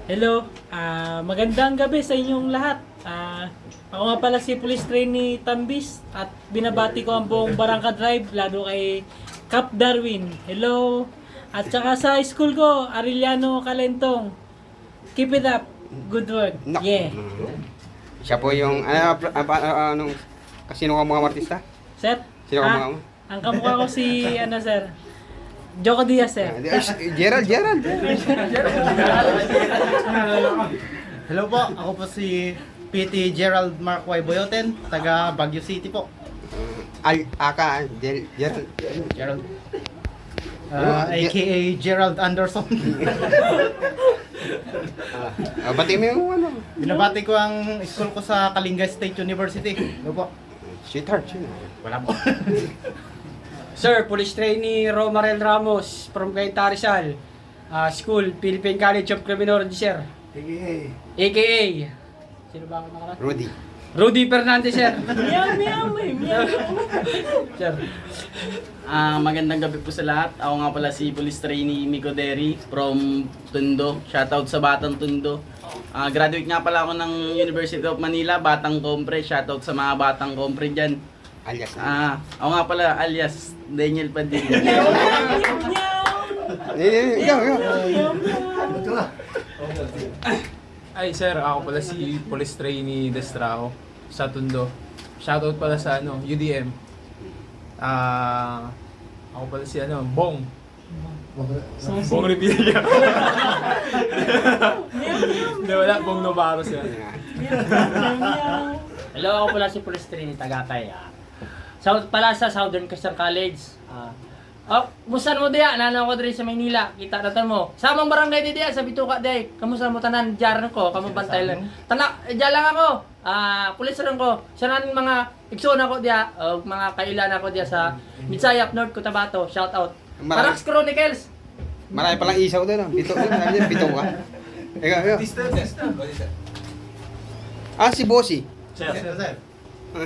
Hello, magandang gabi sa inyong lahat. Ako nga pala si Police Trainee Tambis at binabati ko ang buong Barangka Drive, lalo kay Cap Darwin. Hello. At saka sa school ko, Arellano Calentong. Keep it up. Good work. No. Yeah. Siya po yung, anong, kasino ka mga artista? Sir? Sino ka mga mo? Ang kamukha ko si, sir? Joko Diaz, sir. Gerald. Hello po, ako po si PT Gerald Mark Y. Boyoten, taga Baguio City po. Gerald. Gerald. AKA Gerald Anderson. Bati mo yung ano. Binabati ko ang school ko sa Kalinga State University. Hello po. Sweetheart. Wala po. Sir, Police Trainee Romarel Ramos from Cainta Rizal. School, Philippine College of Criminology, sir. AKA. Sino ba ako nakaraan? Rudy Fernandez, sir. Meow. Sir. Magandang gabi po sa lahat. Ako nga pala si Police Trainee Miko Derry from Tondo. Shoutout sa Batang Tondo. Graduate nga pala ako ng University of Manila, Batang Compre. Shoutout sa mga Batang Compre dyan. Alias. Ako nga pala alias Daniel Padilla. Ikaw. Ay sir, ako pala si Police Trainee Destrao sa Tondo. Shoutout pala sa UDM. Ako pala si Bong. Bong Revilla. Hindi, wala. Bong Novaros yan. Hello, ako pala si Police Trainee Tagakay. South pala sa Southern Christian College. Musta mo diya? Nanaw ko diri sa Maynila. Kita natin mo. Samang barangay di diya sa Bituka day. Kamusta mo tanan? Diyaran ko. Kamu bantay lang. Tanak, diya lang ako. Pulis lang ko. Siya nan mga igsoon ako diya. Mga kailan ako diya sa Mitsayap, North Cotabato. Shout out. Parax Chronicles. Marami palang isaw doon. Bito ka. Ikaw. Si Bossy. Sir.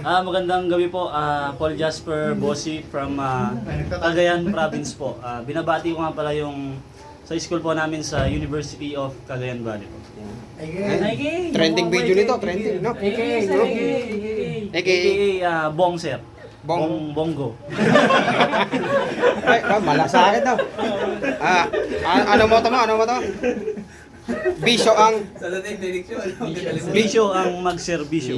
Magandang gabi po. Paul Jasper Bossy from Cagayan Province po. Binabati ko nga pala yung sa school po namin sa University of Cagayan Valley po. Trending video nito. Trending, no? AKA Bong Sir. Bongo. Ay, malasakit daw. Ano mo to? Bisyo ang... Bisyo ang magserbisyo.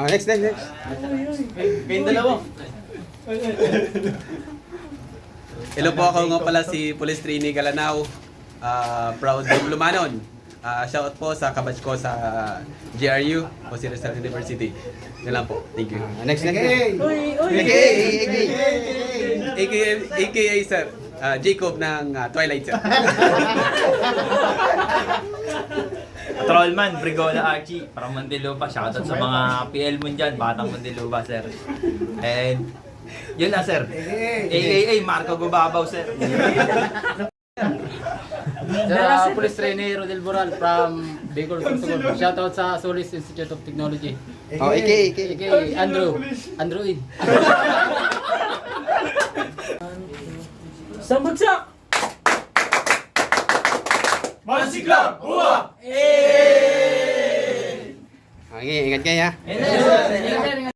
Next. Kayong dalawa. Hello po, ako nga pala si Police Trainee Galanao. Proud of Lumanon. Shout out po sa kabatch ko sa GRU o si Rizal University. Yan lang po. Thank you. Next. AKA sir, Jacob ng Twilight sir. Trollman, Brigola Archie, parang Mandilupa. Shoutout sa mga PL mo dyan, Batang Mandilupa, sir. And, yun na, sir. AKA Marco Gubabaw, sir. Police Trainee Rodel Boral from Bicol, Sorsogon. Shoutout sa Solis Institute of Technology. AKA. Android. Sambagsak! Masiklang! Buwa! Ingat kayo ha. Sir.